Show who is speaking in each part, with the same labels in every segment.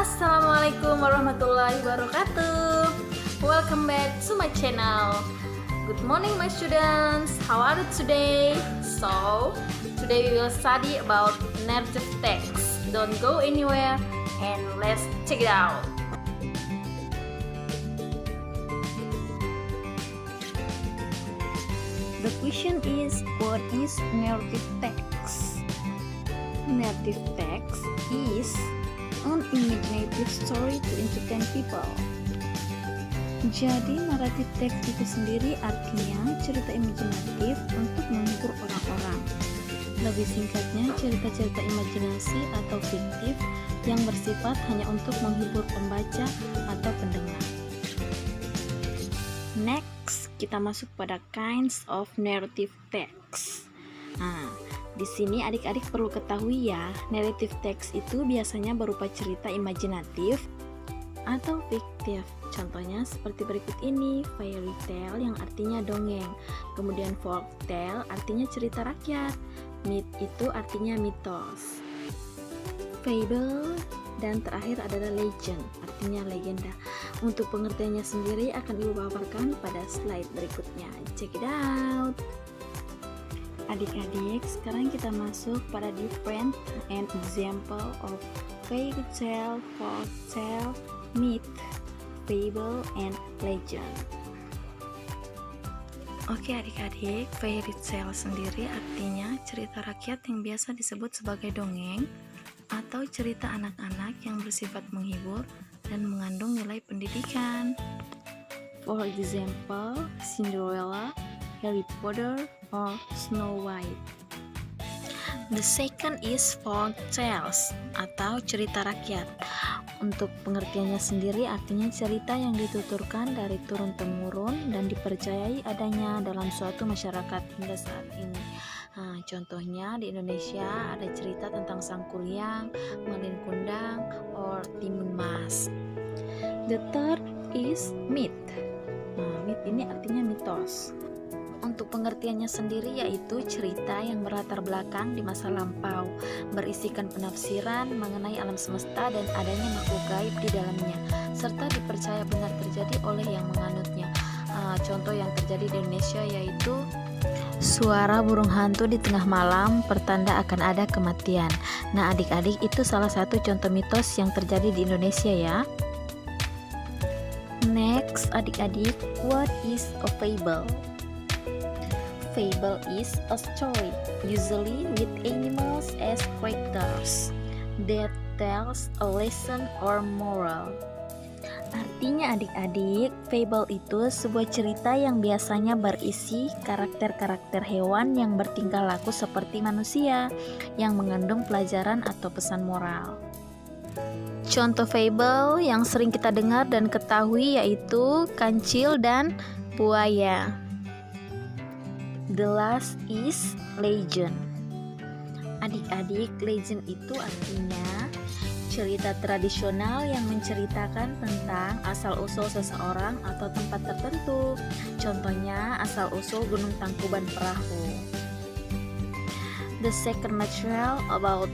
Speaker 1: Assalamualaikum warahmatullahi wabarakatuh. Welcome back to my channel. Good morning my students. How are you today? So, today we will study about narrative text. Don't go anywhere and let's check it out. The question is, what is narrative text? Narrative text is an imaginative story to entertain people. Jadi naratif teks itu sendiri artinya cerita imajinatif untuk menghibur orang-orang. Lebih singkatnya, cerita-cerita imajinasi atau fiktif yang bersifat hanya untuk menghibur pembaca atau pendengar. Next, kita masuk pada kinds of narrative text. Di sini adik-adik perlu ketahui ya, narrative text itu biasanya berupa cerita imajinatif atau fiktif. Contohnya seperti berikut ini: fairy tale yang artinya dongeng, kemudian folk tale artinya cerita rakyat, myth itu artinya mitos, fable, dan terakhir adalah legend artinya legenda. Untuk pengertiannya sendiri akan ibu paparkan pada slide berikutnya. Check it out. Adik-adik, sekarang kita masuk pada different and example of fairy tale, folk tale, myth, fable, and legend. Oke adik-adik, fairy tale sendiri artinya cerita rakyat yang biasa disebut sebagai dongeng atau cerita anak-anak yang bersifat menghibur dan mengandung nilai pendidikan. For example, Cinderella, Harry Potter, or Snow White. The second is folk tales atau cerita rakyat. Untuk pengertiannya sendiri artinya cerita yang dituturkan dari turun-temurun dan dipercayai adanya dalam suatu masyarakat hingga saat ini. Contohnya di Indonesia ada cerita tentang Sang Kuryang, Malin Kundang, or Timun Mas. The third is myth. Myth ini artinya mitos. Untuk pengertiannya sendiri yaitu cerita yang berlatar belakang di masa lampau, berisikan penafsiran mengenai alam semesta dan adanya makhluk gaib di dalamnya, serta dipercaya benar terjadi oleh yang menganutnya. Contoh yang terjadi di Indonesia yaitu suara burung hantu di tengah malam pertanda akan ada kematian. Nah adik-adik, itu salah satu contoh mitos yang terjadi di Indonesia ya. Next adik-adik, what is a fable? Fable is a story, usually with animals as characters, that tells a lesson or moral. Artinya adik-adik, fable itu sebuah cerita yang biasanya berisi karakter-karakter hewan yang bertingkah laku seperti manusia, yang mengandung pelajaran atau pesan moral. Contoh fable yang sering kita dengar dan ketahui yaitu kancil dan buaya. The last is legend. Adik-adik, legend itu artinya cerita tradisional yang menceritakan tentang asal-usul seseorang atau tempat tertentu. Contohnya asal-usul Gunung Tangkuban Perahu. The second material about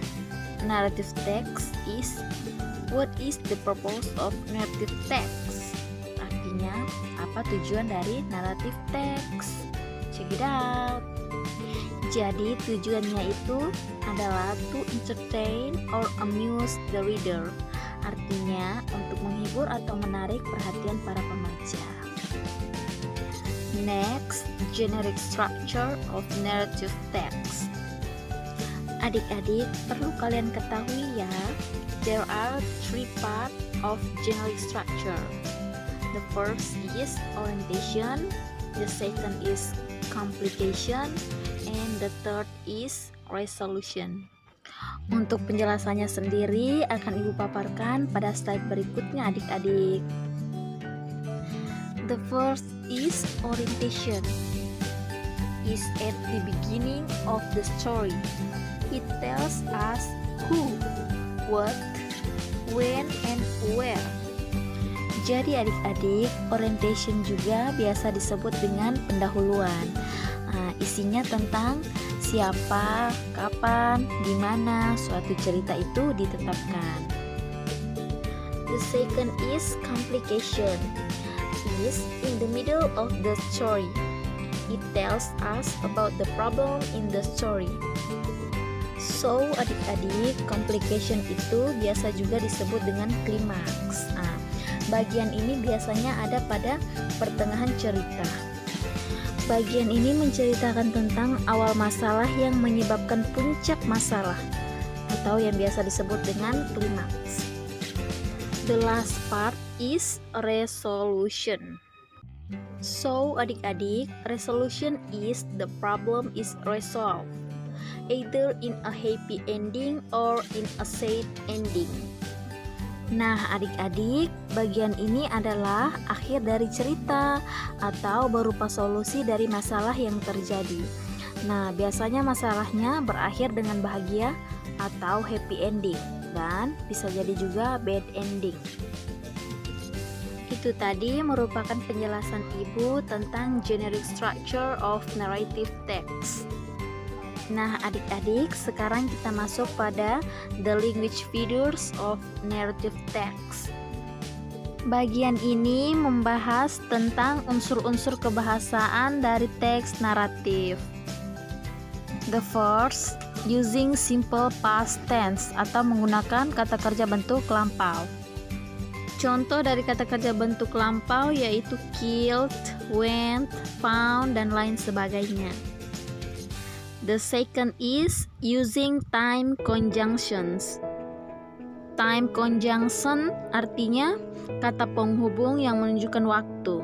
Speaker 1: narrative text is, what is the purpose of narrative text? Artinya, apa tujuan dari narrative text? Check it out. Jadi tujuannya itu adalah to entertain or amuse the reader. Artinya untuk menghibur atau menarik perhatian para pembaca. Next, generic structure of narrative text. Adik-adik, perlu kalian ketahui ya, there are three parts of generic structure. The first is orientation, the second is complication, and the third is resolution. Untuk penjelasannya sendiri akan ibu paparkan pada slide berikutnya adik-adik. The first is orientation. Is at the beginning of the story. It tells us who, what, when, and where. Jadi adik-adik, orientation juga biasa disebut dengan pendahuluan. Isinya tentang siapa, kapan, di mana suatu cerita itu ditetapkan. The second is complication. Is in the middle of the story. It tells us about the problem in the story. So, adik-adik, complication itu biasa juga disebut dengan klimaks. Nah, bagian ini biasanya ada pada pertengahan cerita. Bagian ini menceritakan tentang awal masalah yang menyebabkan puncak masalah, atau yang biasa disebut dengan klimaks. The last part is resolution. So, adik-adik, resolution is the problem is resolved, either in a happy ending or in a sad ending. Nah, adik-adik, bagian ini adalah akhir dari cerita atau berupa solusi dari masalah yang terjadi. Nah, biasanya masalahnya berakhir dengan bahagia atau happy ending, dan bisa jadi juga bad ending. Itu tadi merupakan penjelasan Ibu tentang generic structure of narrative text. Nah, adik-adik, sekarang kita masuk pada the language features of narrative text. Bagian ini membahas tentang unsur-unsur kebahasaan dari teks naratif. The first, using simple past tense atau menggunakan kata kerja bentuk lampau. Contoh dari kata kerja bentuk lampau yaitu killed, went, found, dan lain sebagainya. The second is using time conjunctions. Time conjunction artinya kata penghubung yang menunjukkan waktu.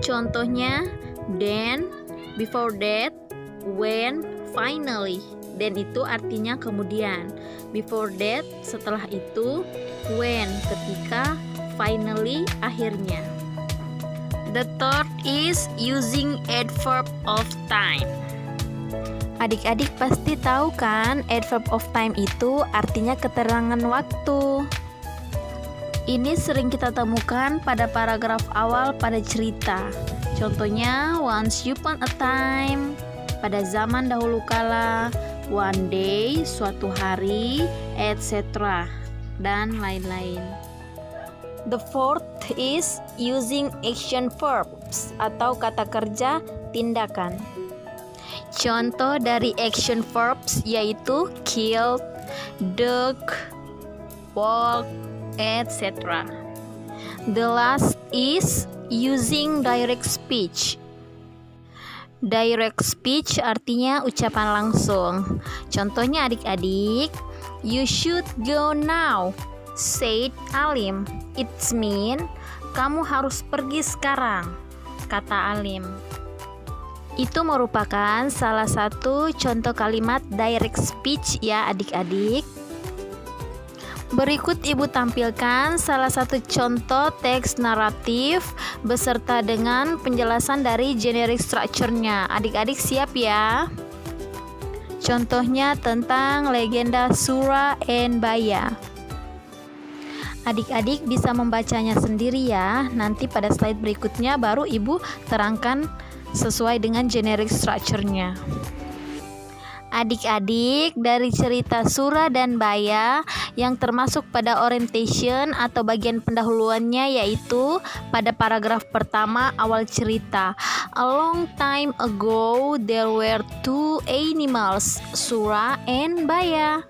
Speaker 1: Contohnya then, before that, when, finally. Then itu artinya kemudian. Before that, setelah itu. When, ketika. Finally, akhirnya. The third is using adverb of time. Adik-adik pasti tahu kan, adverb of time itu artinya keterangan waktu. Ini sering kita temukan pada paragraf awal pada cerita. Contohnya, once upon a time, pada zaman dahulu kala, one day, suatu hari, etc. dan lain-lain. The fourth is using action verbs atau kata kerja tindakan. Contoh dari action verbs yaitu killed, dug, walk, etc. The last is using direct speech. Direct speech artinya ucapan langsung. Contohnya adik-adik, you should go now, said Alim. It's mean, kamu harus pergi sekarang, kata Alim. Itu merupakan salah satu contoh kalimat direct speech ya adik-adik. Berikut Ibu tampilkan salah satu contoh teks naratif beserta dengan penjelasan dari generic structure-nya. Adik-adik siap ya? Contohnya tentang legenda Sura and Baya. Adik-adik bisa membacanya sendiri ya. Nanti pada slide berikutnya baru Ibu terangkan sesuai dengan generic structure-nya. Adik-adik, dari cerita Sura dan Baya yang termasuk pada orientation atau bagian pendahuluannya yaitu pada paragraf pertama awal cerita. A long time ago there were two animals, Sura and Baya.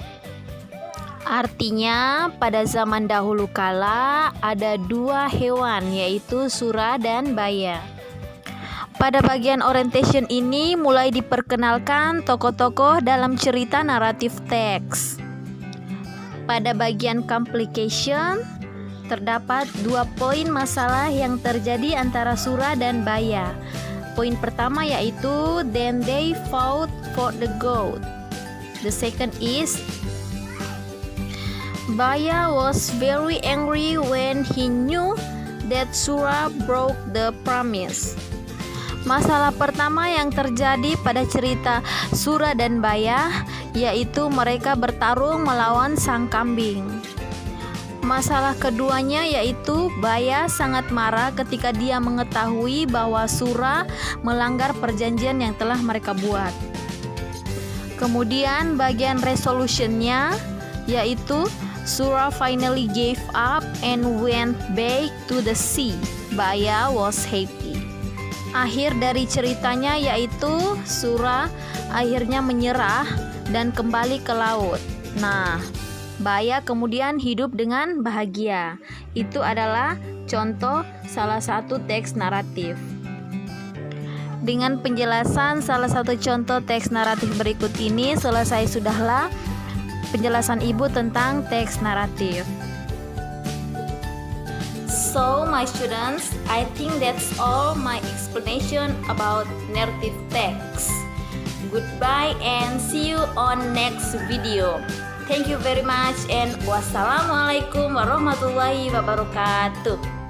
Speaker 1: Artinya pada zaman dahulu kala ada dua hewan yaitu Sura dan Baya. Pada bagian orientation ini mulai diperkenalkan tokoh-tokoh dalam cerita naratif teks. Pada bagian complication terdapat 2 poin masalah yang terjadi antara Sura dan Baya. Poin pertama yaitu then they fought for the goat. The second is Baya was very angry when he knew that Sura broke the promise. Masalah pertama yang terjadi pada cerita Sura dan Baya yaitu mereka bertarung melawan sang kambing. Masalah keduanya yaitu Baya sangat marah ketika dia mengetahui bahwa Sura melanggar perjanjian yang telah mereka buat. Kemudian bagian resolutionnya yaitu
Speaker 2: Surah finally gave up and went back to the sea. Baya was happy. Akhir dari ceritanya yaitu Surah akhirnya menyerah dan kembali ke laut. Nah, Baya kemudian hidup dengan bahagia. Itu adalah contoh salah satu teks naratif. Dengan penjelasan salah satu contoh teks naratif berikut ini, selesai sudahlah penjelasan Ibu tentang teks naratif. So my students, I think that's all my explanation about narrative text. Goodbye and see you on next video. Thank you very much and wassalamualaikum warahmatullahi wabarakatuh.